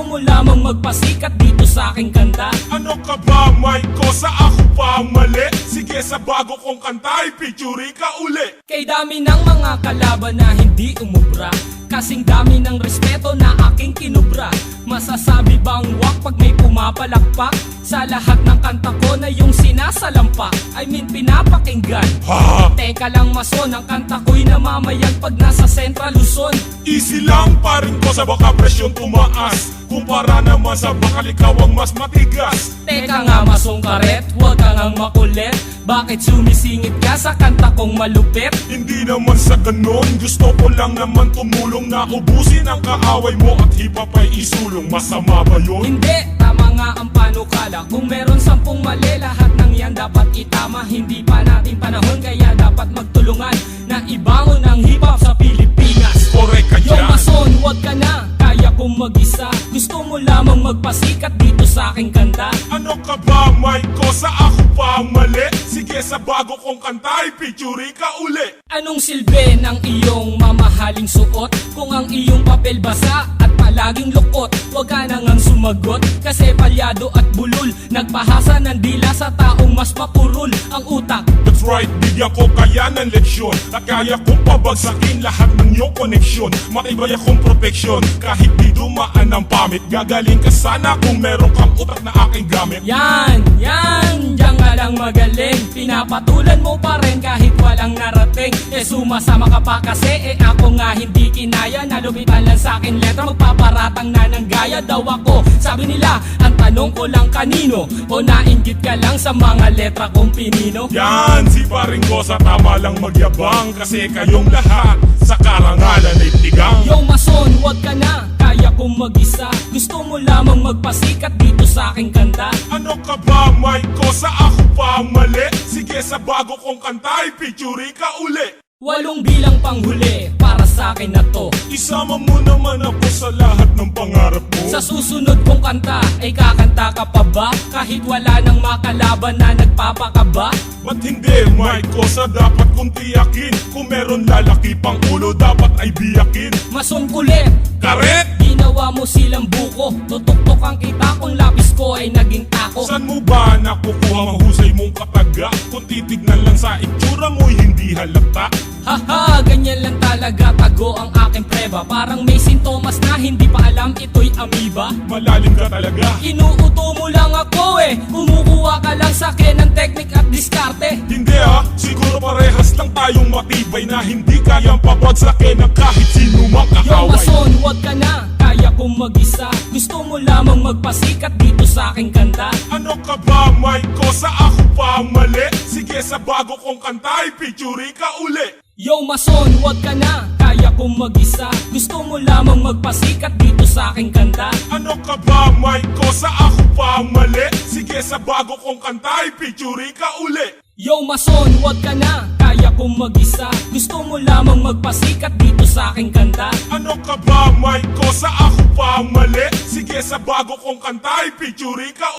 mo lamang magpasikat dito sa aking kanta. Ano ka ba, Mike ko? Sa ako pa ang mali? Sige, sa bago kong kanta, i-featuring ka uli. Kay dami ng mga kalaban na hindi umubra, kasing dami ng respeto na aking kinubra. Masasabi bang wak pag may pumapalakpak? Sa lahat ng kanta ko na yung sinasalampak, I mean pinapakinggan. Ha? Teka lang mason, ang kanta ko'y namamayag pag nasa Central Luzon. Easy lang pa rin ko sa baka presyon tumaas. Kumpara naman sa bakal ikaw ang mas matigas. Teka nga masong karet, huwag ka ngang makulit. Bakit sumisingit ka sa kanta kong malupit? Hindi naman sa ganon, gusto ko lang naman tumulong na ubusin ang kaaway mo at hip-hop ay isulong. Masama ba yun? Hindi, tama nga ang panukala. Kung meron 10 mali, lahat ng yan dapat itama. Hindi pa natin panahon, kaya dapat magtulungan na ibangon ang hip-hop sa Pilipinas. Correct ka Yo dyan. mason, huwag ka na, kaya kong mag-isa. Gusto mo lamang magpasikat dito sa aking kanta. Ano ka ba, Mike ko? Sa ako pa ang mali? Sige, sa bago kong kanta, i-featuring ka uli. Anong silbi ng iyong mamahaling suot? Kung ang iyong papel basa at palaging lukot, huwag ka na ngang sumagot, kasi palyado at bulol. Nagpahasa ng dila sa taong mas mapurol ang utak. That's right, bigyan ko kaya ng leksyon at kaya kong pabagsakin lahat ng iyong koneksyon. Matibay akong proteksyon kahit di dumaan ang pamit. Gagaling ka sana kung meron kang utak na aking gamit. Yan, diyan ka lang magaling. Pinapatulan mo pa rin kahit walang narating. Sumasama ka pa kasi ako nga hindi kinaya. Nalupitan lang sa akin letra, magpaparatang na ng gaya daw ako. Sabi nila, ang tanong ko lang kanino, o nainggit ka lang sa mga letra kong pinino? Yan, si paring ko sa tama lang magyabang, kasi kayong lahat sa karangalan ay tigang. Yo mason, huwag ka na, kaya kong mag-isa. Gusto mo lamang magpasikat dito sa aking kanta. Ano ka ba, Mike ko? Sa ako pa ang mali? Sige, sa bago kong kanta, i-featuring ka uli. 8 bilang panghuli para sa akin na to. Isama mo naman ako sa lahat ng pangarap mo. Sa susunod kong kanta, ay kakanta ka pa ba? Kahit wala nang makalaban na nagpapakaba? Ba't hindi, Mike ko? Sa dapat kong tiyakin, kung meron lalaki pang ulo, dapat ay biyakin. Mason kulit, Karet! ginawa mo silang buko. Tutuktok ang kita kung lapis ko ay naging tako. Saan mo ba nakukuha mahusay mong kataga? Kung titignan lang sa itsura mo'y hindi halata. Haha, ganyan lang talaga, tago ang aking preba. Parang may sintomas na hindi pa alam ito'y amoeba. Malalim ka talaga. Inuuto mo lang ako kumukuha ka lang sa akin ng teknik at diskarte. Hindi siguro parehas lang tayong matibay na hindi kayang pabagsakin ng kahit sino mang Yo kakaway. mason, huwag ka na, kaya kong mag-isa. Gusto mo lamang magpasikat dito sa aking kanta. Ano ka ba, Mike ko? Sa ako pa ang mali? Sige, sa bago kong kanta, i-featuring ka uli. Yo mason, huwag ka na, kaya kong mag-isa. Gusto mo lamang magpasikat dito sa aking kanta. Ano ka ba, Mike ko? Sa ako pa ang mali? Sige, sa bago kong kanta, i-featuring ka uli. Yo mason, huwag ka na, kaya kong mag-isa. Gusto mo lamang magpasikat dito sa aking kanta. Ano ka ba, Mike ko? Sa ako pa ang mali? Sige, sa bago kong kanta, i-featuring ka